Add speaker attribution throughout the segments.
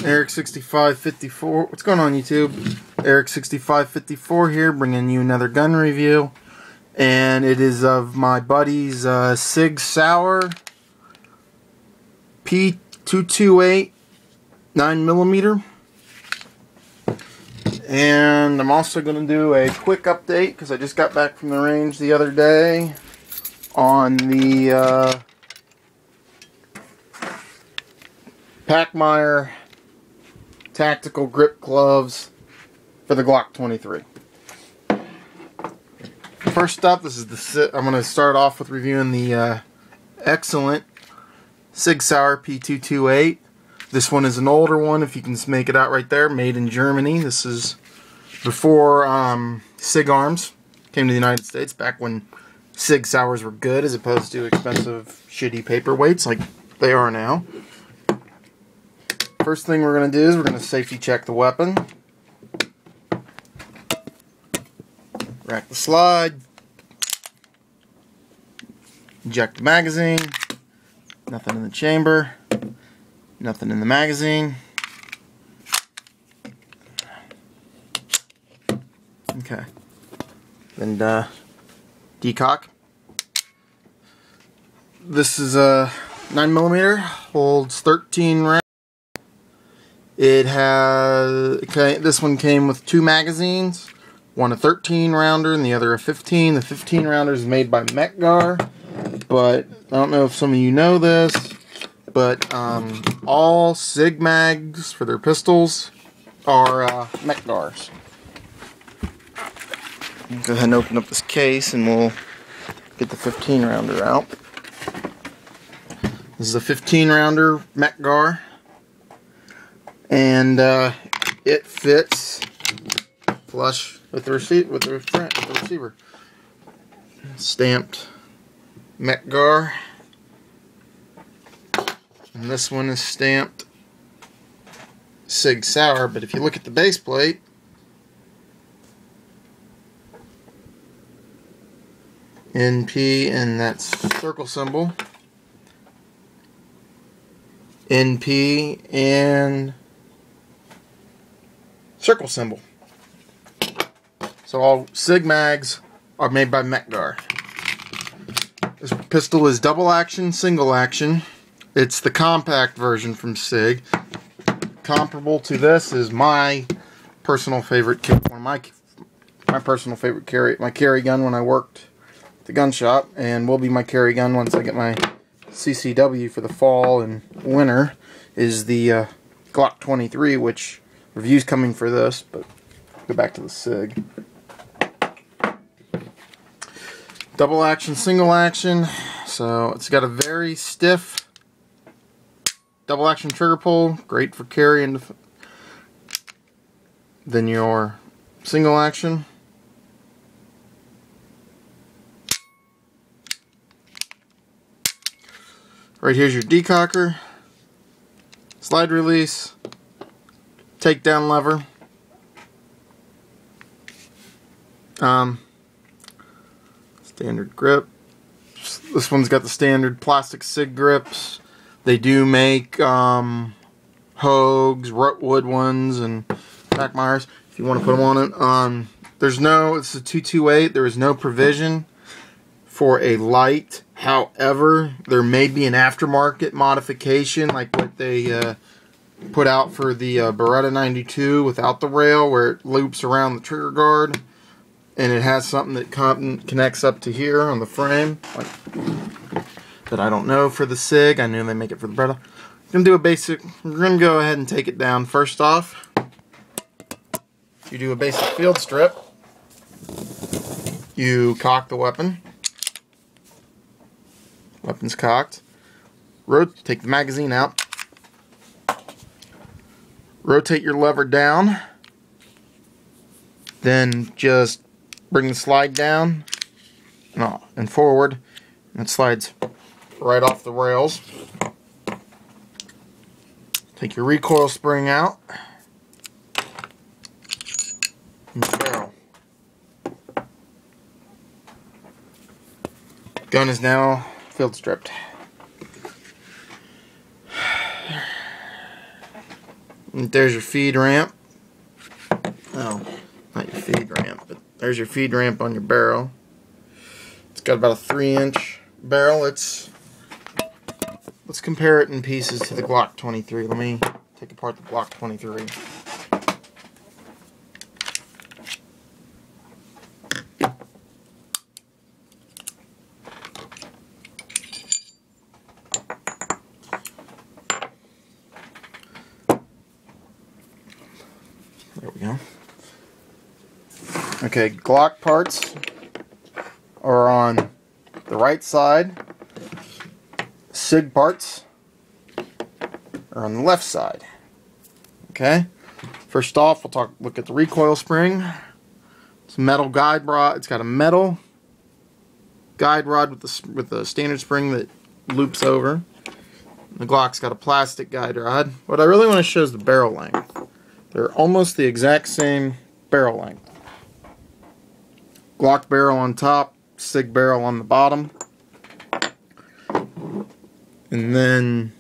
Speaker 1: Eric6554. What's going on, YouTube? Eric6554 here, bringing you another gun review, and it is of my buddy's Sig Sauer P228 9mm. And I'm also going to do a quick update because I just got back from the range the other day on the Pachmeyer Tactical Grip Gloves for the Glock 23. First up, this is I'm going to start off with reviewing the excellent Sig Sauer P228. This one is an older one, if you can make it out right there, made in Germany. This is before Sig Arms came to the United States, back when Sig Sauers were good as opposed to expensive, shitty paperweights like they are now. First thing we're going to do is we're going to safety check the weapon. Rack the slide. Eject the magazine. Nothing in the chamber. Nothing in the magazine. Okay. And decock. This is a 9mm, holds 13 rounds. It has, this one came with two magazines, one a 13 rounder and the other a 15. The 15 rounder is made by Mekgar, but I don't know if some of you know this, but all Sig mags for their pistols are Mekgars. Go ahead and open up this case and we'll get the 15 rounder out. This is a 15 rounder Mekgar. And it fits flush with the receiver. Stamped Mekgar. And this one is stamped Sig Sauer, but if you look at the base plate, NP, and that's circle symbol, NP, and circle symbol. So all Sig mags are made by Mekgar. This pistol is double action, single action. It's the compact version from Sig. Comparable to this is my personal favorite, one of my personal favorite carry gun when I worked at the gun shop, and will be my carry gun once I get my CCW for the fall and winter, is the Glock 23, which review's coming for this, but go back to the Sig. Double action, single action. So it's got a very stiff double action trigger pull, great for carrying. Then your single action. Right here's your decocker, slide release, takedown lever, standard grip. This one's got the standard plastic Sig grips. They do make Hogues, wood ones, and Pachmeyers if you want to put them on it. There's no, it's a 228. There is no provision for a light. However, there may be an aftermarket modification like what they put out for the Beretta 92 without the rail, where it loops around the trigger guard, and it has something that connects up to here on the frame, like, that I don't know for the Sig. I knew they make it for the Beretta. We're gonna go ahead and take it down. First off, you do a basic field strip. You cock the weapon. Weapon's cocked. Take the magazine out. Rotate your lever down. Then just bring the slide down and forward. And it slides right off the rails. Take your recoil spring out. And your barrel. Gun is now field stripped. And there's your feed ramp. Oh, not your feed ramp, but there's your feed ramp on your barrel. It's got about a 3-inch barrel. Let's compare it in pieces to the Glock 23. Let me take apart the Glock 23. There we go. Okay, Glock parts are on the right side. Sig parts are on the left side. Okay. First off, we'll look at the recoil spring. It's a metal guide rod. It's got a metal guide rod with the standard spring that loops over. The Glock's got a plastic guide rod. What I really want to show is the barrel length. They're almost the exact same barrel length. Glock barrel on top, Sig barrel on the bottom. And then,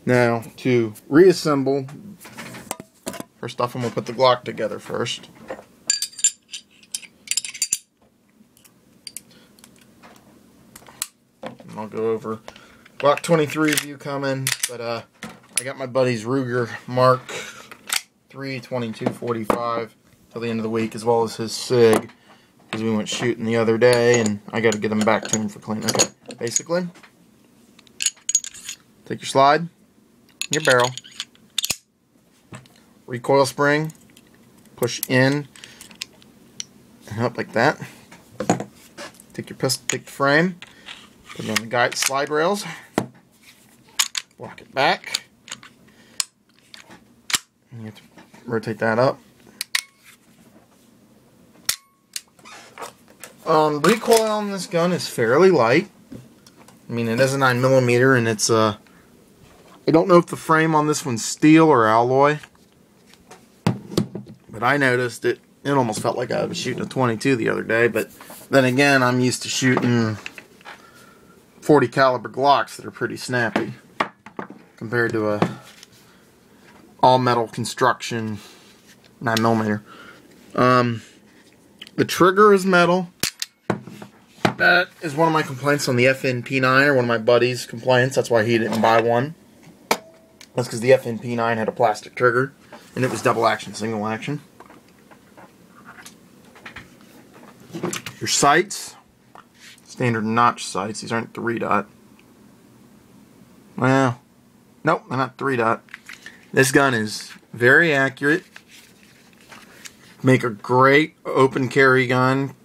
Speaker 1: now to reassemble, first off I'm going to put the Glock together first. And I'll go over Glock 23 review coming, but I got my buddy's Ruger Mark III 2245 till the end of the week, as well as his Sig, because we went shooting the other day and I got to get them back to him for cleaning. Okay, basically, take your slide, your barrel, recoil spring, push in and up like that. Take your pistol, take the frame, put it on the guide slide rails, lock it back. You have to rotate that up. Recoil on this gun is fairly light. I mean, it is a 9mm, and it's I don't know if the frame on this one's steel or alloy, but I noticed it almost felt like I was shooting a 22 the other day. But then again, I'm used to shooting 40 caliber Glocks that are pretty snappy compared to a all metal construction 9mm. The trigger is metal. That is one of my complaints on the FNP9, or one of my buddy's complaints. That's why he didn't buy one. That's because the FNP9 had a plastic trigger, and it was double action, single action. Your sights, standard notch sights. These aren't 3-dot. Well, nope, they're not 3-dot. This gun is very accurate. Make a great open carry gun.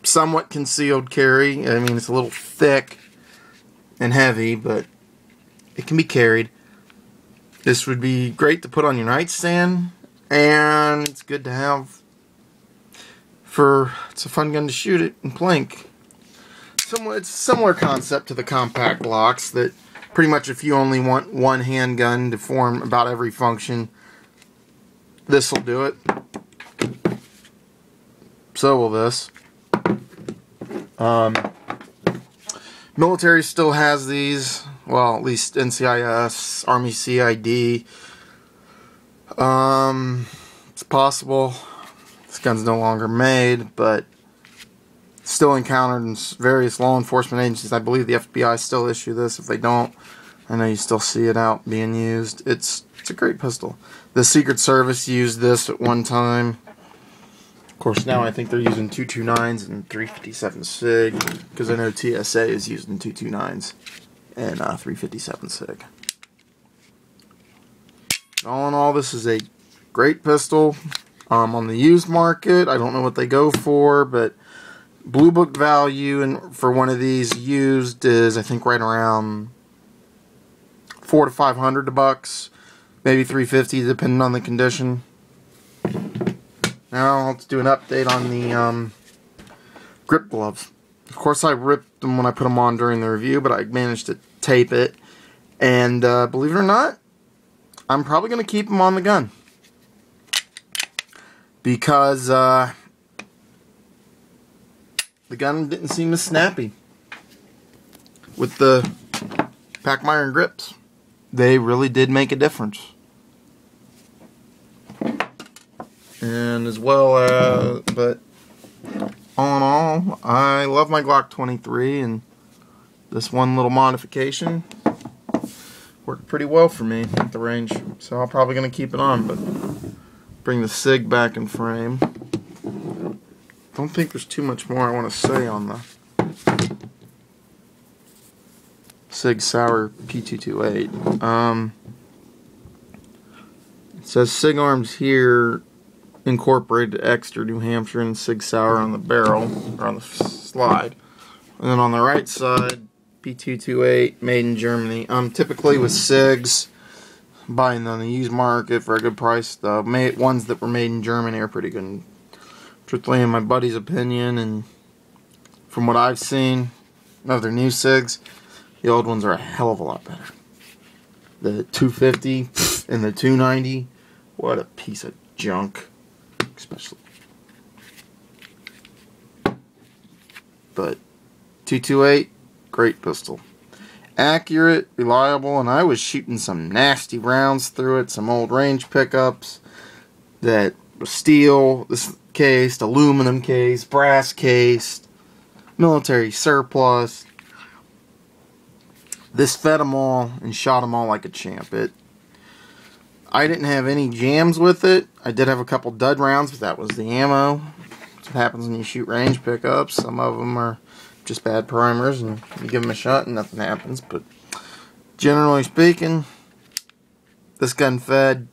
Speaker 1: Somewhat concealed carry. I mean, it's a little thick and heavy, but it can be carried. This would be great to put on your nightstand, and it's good to have it's a fun gun to shoot it and plink. It's a similar concept to the compact Glocks, that pretty much if you only want one handgun to form about every function, this will do it. So will this. Military still has these. Well, at least NCIS, Army CID. It's possible this gun's no longer made, but still encountered in various law enforcement agencies. I believe the FBI still issue this. If they don't, I know you still see it out being used. It's a great pistol. The Secret Service used this at one time. Of course, now I think they're using 229s and 357 Sig, because I know TSA is using 229s and 357 Sig. All in all, this is a great pistol. On the used market, I don't know what they go for, but Blue Book value for one of these used is, I think, right around $400 to $500, maybe $350, depending on the condition. Now let's do an update on the grip gloves. Of course, I ripped them when I put them on during the review, but I managed to tape it. And believe it or not, I'm probably going to keep them on the gun, because the gun didn't seem as snappy with the Pachmeyer grips. they really did make a difference. And as well as, but all in all, I love my Glock 23, and this one little modification worked pretty well for me at the range. So I'm probably going to keep it on, but bring the Sig back in frame. Don't think there's too much more I want to say on the Sig Sauer P228. It says Sig Arms here incorporated extra New Hampshire and Sig Sauer on the barrel, or on the slide. And then on the right side, P228, made in Germany. Typically with Sigs, buying on the used market for a good price, the ones that were made in Germany are pretty good. Truthfully, in my buddy's opinion, and from what I've seen of their new Sigs, the old ones are a hell of a lot better. The 250 and the 290, what a piece of junk, especially. But 228, great pistol. Accurate, reliable, and I was shooting some nasty rounds through it, some old range pickups that were steel, this cased, aluminum case, brass cased, military surplus. This fed them all and shot them all like a champ. I didn't have any jams with it. I did have a couple dud rounds, but that was the ammo. That's what happens when you shoot range pickups. Some of them are just bad primers, and you give them a shot and nothing happens. But generally speaking, this gun fed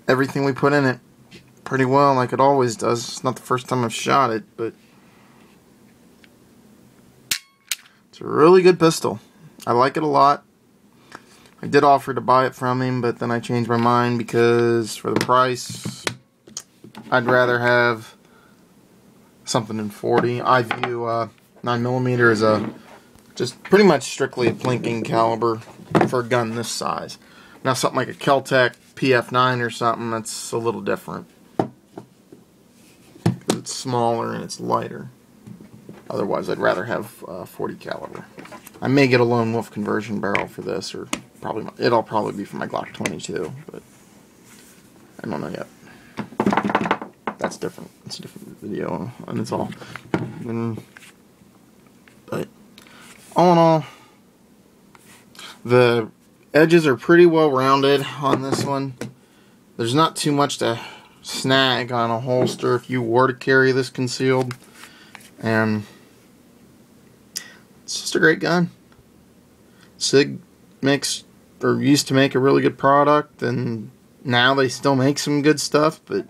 Speaker 1: everything we put in it pretty well, like it always does. It's not the first time I've shot it, but it's a really good pistol. I like it a lot. I did offer to buy it from him, but then I changed my mind because for the price, I'd rather have something in 40. I view 9mm as a just pretty much strictly a plinking caliber for a gun this size. Now something like a Kel-Tec PF9 or something, that's a little different. It's smaller and it's lighter. Otherwise, I'd rather have 40 caliber. I may get a lone wolf conversion barrel for this, or it'll probably be for my Glock 22, but I don't know yet. That's different. It's a different video, and it's all. But all in all, the edges are pretty well rounded on this one. There's not too much to snag on a holster if you were to carry this concealed, and it's just a great gun. Sig makes, or used to make, a really good product, and now they still make some good stuff, but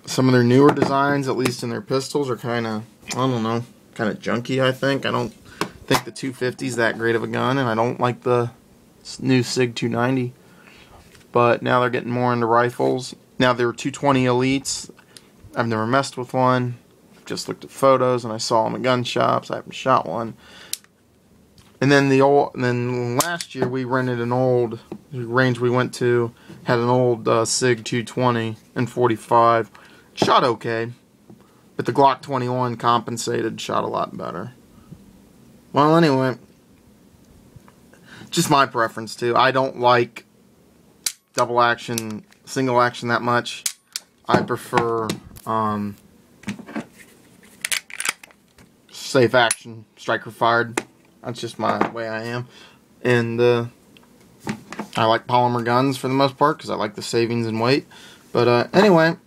Speaker 1: some of their newer designs, at least in their pistols, are kind of, I don't know, kind of junky, I think. I don't think the 250 is that great of a gun, and I don't like the new Sig 290. But now they're getting more into rifles. Now there were 220 Elites. I've never messed with one. I've just looked at photos, and I saw them at gun shops. I haven't shot one. And then last year we rented an old range we went to, had an old Sig 220 and 45. Shot okay, but the Glock 21 compensated, shot a lot better. Well, anyway, just my preference too. I don't like double action, single action that much. I prefer safe action, striker fired. That's just my way I am. And I like polymer guns for the most part because I like the savings in weight. But anyway,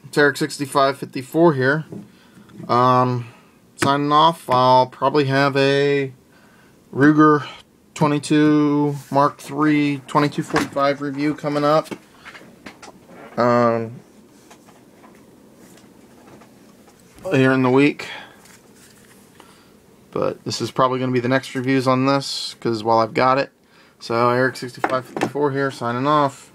Speaker 1: it's Eric6554 here. Signing off. I'll probably have a Ruger 22 Mark III 2245 review coming up. Here in the week. But this is probably going to be the next reviews on this, because while I've got it. So Eric6554 here, signing off.